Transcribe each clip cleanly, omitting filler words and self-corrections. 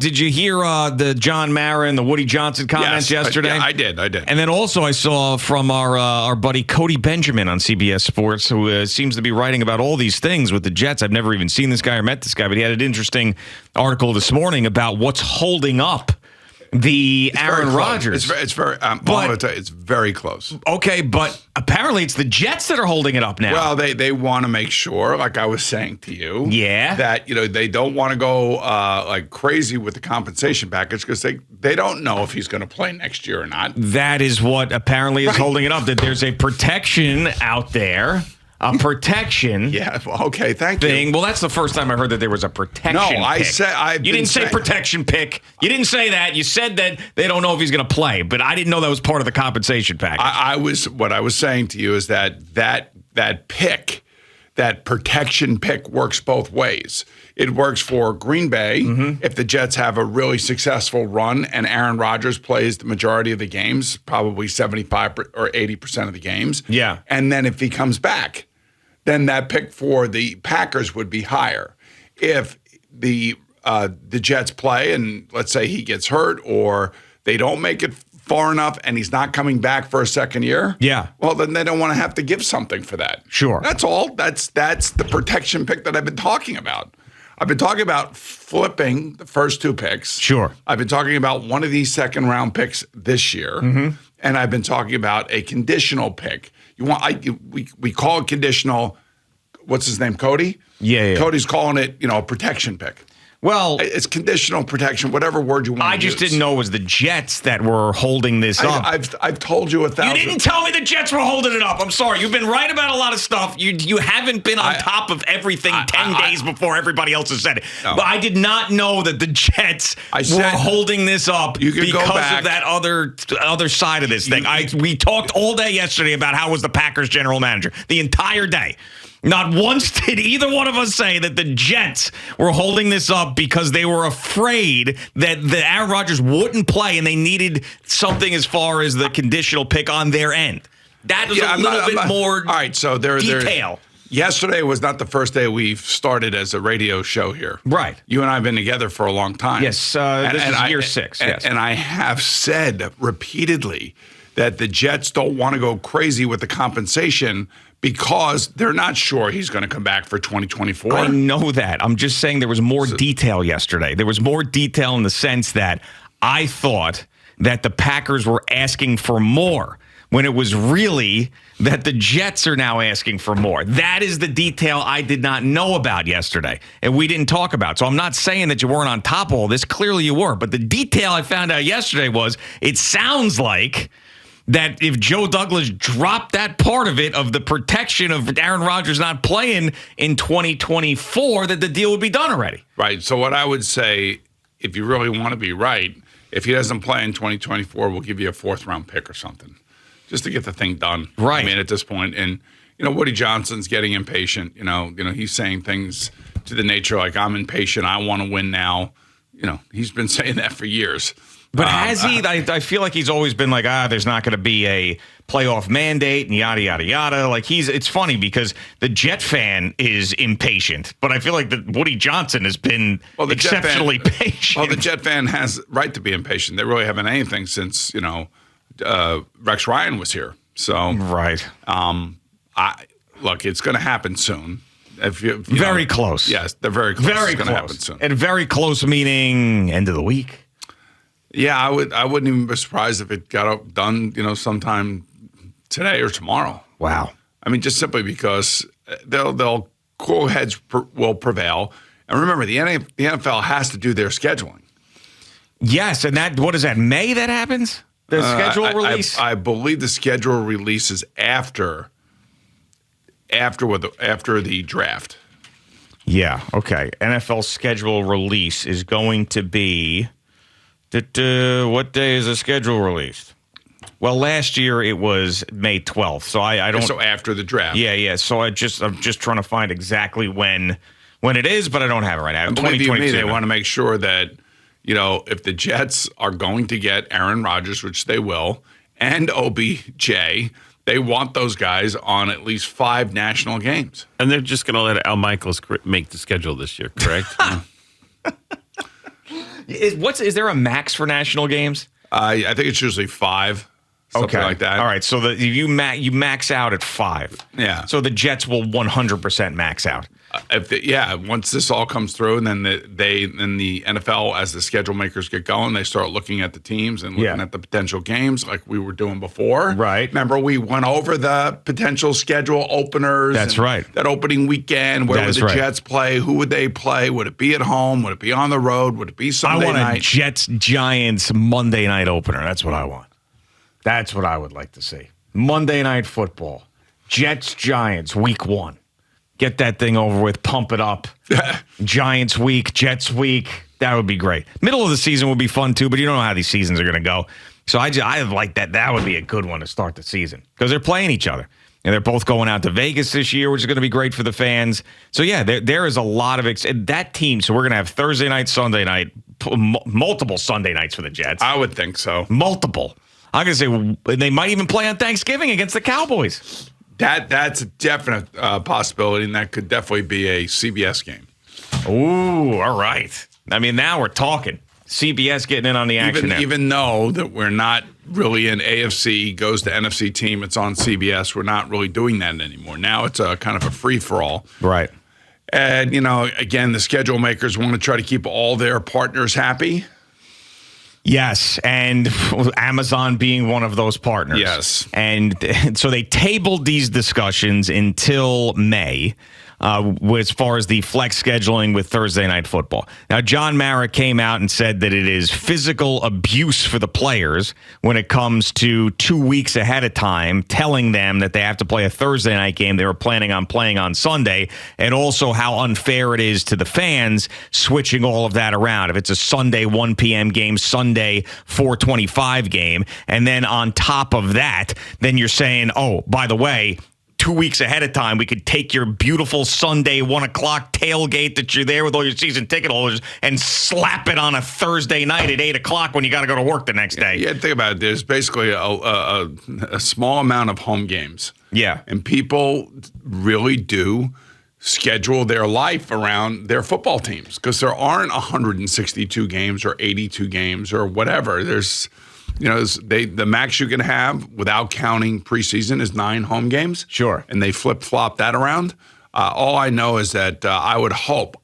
did you hear the John Mara and the Woody Johnson comments yesterday? I did. And then also I saw from our buddy Cody Benjamin on CBS Sports, who seems to be writing about all these things with the Jets. I've never even seen this guy or met this guy, but he had an interesting article this morning about what's holding up the Aaron Rodgers. It's very. I'm going to tell you, it's very close. Okay, but apparently it's the Jets that are holding it up now. Well, they want to make sure, like I was saying to you, that they don't want to go like crazy with the compensation package because they don't know if he's going to play next year or not. That is what apparently is holding it up. That there's a protection out there. A protection. Yeah. Okay. Thank you. Well, that's the first time I heard that there was a protection. No, pick. You didn't say protection pick. You didn't say that. You said that they don't know if he's going to play, but I didn't know that was part of the compensation package. What I was saying to you is that pick, that protection pick, works both ways. It works for Green Bay if the Jets have a really successful run and Aaron Rodgers plays the majority of the games, probably 75 or 80% of the games. Yeah. And then if he comes back, then that pick for the Packers would be higher. If the Jets play and let's say he gets hurt or they don't make it far enough and he's not coming back for a second year, well, then they don't want to have to give something for that. Sure. That's all. That's the protection pick that I've been talking about. I've been talking about flipping the first two picks. Sure. I've been talking about one of these second-round picks this year, and I've been talking about a conditional pick. We call it conditional. What's his name? Cody? Yeah. Cody's calling it, a protection pick. Well, it's conditional protection, whatever word you want to use. I just didn't know it was the Jets that were holding this up. I've told you 1,000. You didn't tell me the Jets were holding it up. I'm sorry. You've been right about a lot of stuff. You haven't been on top of everything 10 days before everybody else has said it. No. But I did not know that the Jets were holding this up because of that other side of this thing. We talked all day yesterday about how was the Packers general manager. The entire day. Not once did either one of us say that the Jets were holding this up because they were afraid that the Aaron Rodgers wouldn't play and they needed something as far as the conditional pick on their end. That is a little bit more all right, so detail. Yesterday was not the first day we've started as a radio show here. Right. You and I have been together for a long time. Yes, this is year 6. Yes. And I have said repeatedly that the Jets don't want to go crazy with the compensation because they're not sure he's going to come back for 2024. I know that. I'm just saying there was more detail yesterday. There was more detail in the sense that I thought that the Packers were asking for more when it was really that the Jets are now asking for more. That is the detail I did not know about yesterday, and we didn't talk about. So I'm not saying that you weren't on top of all this. Clearly you were. But the detail I found out yesterday was it sounds like that if Joe Douglas dropped that part of it, of the protection of Aaron Rodgers not playing in 2024, that the deal would be done already. Right. So what I would say, if you really want to be right, if he doesn't play in 2024, we'll give you a 4th-round pick or something just to get the thing done. Right. I mean, at this point, and, Woody Johnson's getting impatient. He's saying things to the nature like, I'm impatient, I want to win now. He's been saying that for years. But has he? I feel like he's always been like, there's not going to be a playoff mandate and yada, yada, yada. Like it's funny because the Jet fan is impatient, but I feel like that Woody Johnson has been exceptionally patient. Well, the Jet fan has right to be impatient. They really haven't anything since, Rex Ryan was here. So, right. Look, it's going to happen soon. Very close. Yes, they're very close. Very it's close. Going to happen soon. And very close meaning end of the week. Yeah, I wouldn't even be surprised if it got done, sometime today or tomorrow. Wow. I mean, just simply because they'll cool heads will prevail. And remember, the NFL has to do their scheduling. Yes, and what is that, May that happens? The schedule release? I believe the schedule release is after the draft. Yeah, okay. NFL schedule release is going to be... what day is the schedule released? Well, last year it was May 12th, so I don't. So after the draft. Yeah. So I'm just trying to find exactly when it is, but I don't have it right now. And believe you me, they want to make sure that if the Jets are going to get Aaron Rodgers, which they will, and OBJ, they want those guys on at least 5 national games. And they're just going to let Al Michaels make the schedule this year, correct? Is there a max for national games? I think it's usually 5. Something like that. All right. So you max out at 5. Yeah. So the Jets will 100% max out. Once this all comes through, and then the NFL, as the schedule makers get going, they start looking at the teams and looking at the potential games like we were doing before. Right. Remember, we went over the potential schedule openers. That's right. That opening weekend, where would the Jets play? Who would they play? Would it be at home? Would it be on the road? Would it be Sunday night? I want a Jets-Giants Monday night opener. That's what I want. That's what I would like to see. Monday Night Football. Jets-Giants, week 1. Get that thing over with. Pump it up. Giants week, Jets week. That would be great. Middle of the season would be fun, too, but you don't know how these seasons are going to go. So I like that. That would be a good one to start the season because they're playing each other. And they're both going out to Vegas this year, which is going to be great for the fans. So, yeah, there is a lot of that team. So we're going to have Thursday night, Sunday night, multiple Sunday nights for the Jets. I would think so. Multiple. I'm going to say they might even play on Thanksgiving against the Cowboys. That's a definite possibility, and that could definitely be a CBS game. Ooh, all right. I mean, now we're talking. CBS getting in on the action now. Even though that we're not really an AFC goes to NFC team, it's on CBS. We're not really doing that anymore. Now it's a kind of a free-for-all. Right. And, again, the schedule makers want to try to keep all their partners happy. Yes, and Amazon being one of those partners. Yes. And so they tabled these discussions until May as far as the flex scheduling with Thursday Night Football. Now, John Mara came out and said that it is physical abuse for the players when it comes to 2 weeks ahead of time, telling them that they have to play a Thursday night game they were planning on playing on Sunday, and also how unfair it is to the fans switching all of that around. If it's a Sunday 1 p.m. game, Sunday 4:25 game, and then on top of that, then you're saying, oh, by the way, 2 weeks ahead of time, we could take your beautiful Sunday 1 o'clock tailgate that you're there with all your season ticket holders and slap it on a Thursday night at 8 o'clock when you got to go to work the next day. Yeah, think about it. There's basically a small amount of home games. Yeah. And people really do schedule their life around their football teams because there aren't 162 games or 82 games or whatever. There's the max you can have without counting preseason is 9 home games. Sure. And they flip-flop that around. All I know is that I would hope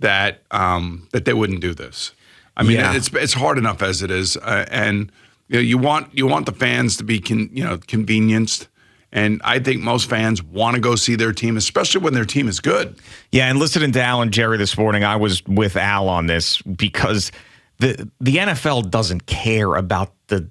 that that they wouldn't do this. I mean, it's hard enough as it is. And you want the fans to be convenienced. And I think most fans want to go see their team, especially when their team is good. Yeah, and listening to Al and Jerry this morning, I was with Al on this because the NFL doesn't care about the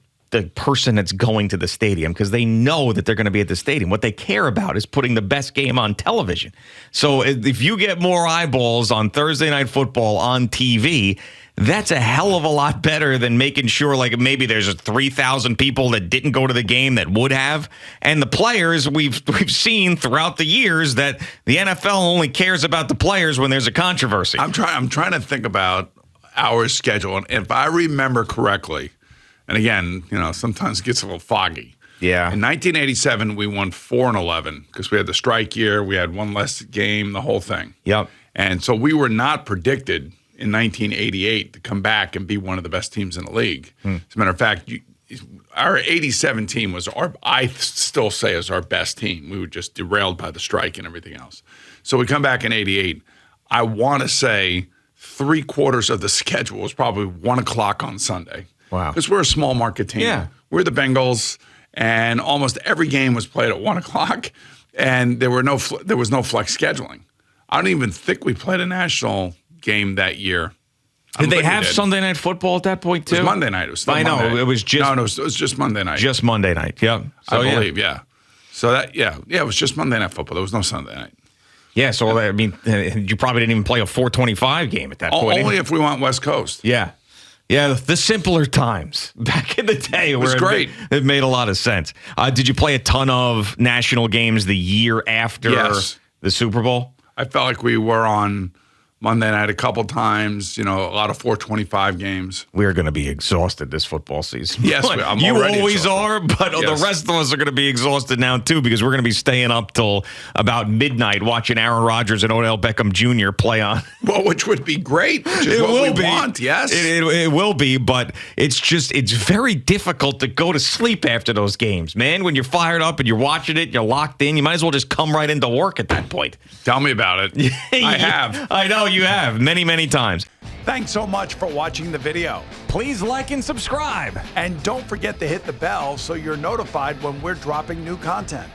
person that's going to the stadium because they know that they're going to be at the stadium. What they care about is putting the best game on television. So if you get more eyeballs on Thursday Night Football on TV, that's a hell of a lot better than making sure like maybe there's 3,000 people that didn't go to the game that would have. And the players, we've seen throughout the years that the NFL only cares about the players when there's a controversy. I'm trying to think about our schedule, and if I remember correctly, and again, sometimes it gets a little foggy. Yeah. In 1987, we won 4-11 because we had the strike year, we had one less game, the whole thing. Yep. And so we were not predicted in 1988 to come back and be one of the best teams in the league. As a matter of fact, our 87 team was I still say is our best team. We were just derailed by the strike and everything else. So we come back in 88. I want to say 3/4 of the schedule was probably 1 o'clock on Sunday. Wow. Because we're a small market team. Yeah. We're the Bengals, and almost every game was played at 1 o'clock, and there was no flex scheduling. I don't even think we played a national game that year. Did they have Sunday Night Football at that point, too? It was Monday night. It was still I know. Monday. It was just... No, it was just Monday night. Just Monday night, yep. So, I believe, yeah. So it was just Monday Night Football. There was no Sunday night. Yeah, so I mean, you probably didn't even play a 4:25 game at that point. Only if we went West Coast. Yeah. Yeah, the simpler times back in the day. It was great. It made a lot of sense. Did you play a ton of national games the year after the Super Bowl? I felt like we were on Monday night a couple times, a lot of 425 games. We're going to be exhausted this football season. Yes, I'm you already always exhausted. are, but the rest of us are going to be exhausted now too, because we're going to be staying up till about midnight watching Aaron Rodgers and Odell Beckham Jr. play on. Well, which would be great, which is what we want, yes. It will be, but it's very difficult to go to sleep after those games, man. When you're fired up and you're watching it, you're locked in, you might as well just come right into work at that point. Tell me about it. I have. I know you have many, many times. Thanks so much for watching the video. Please like and subscribe. And don't forget to hit the bell so you're notified when we're dropping new content.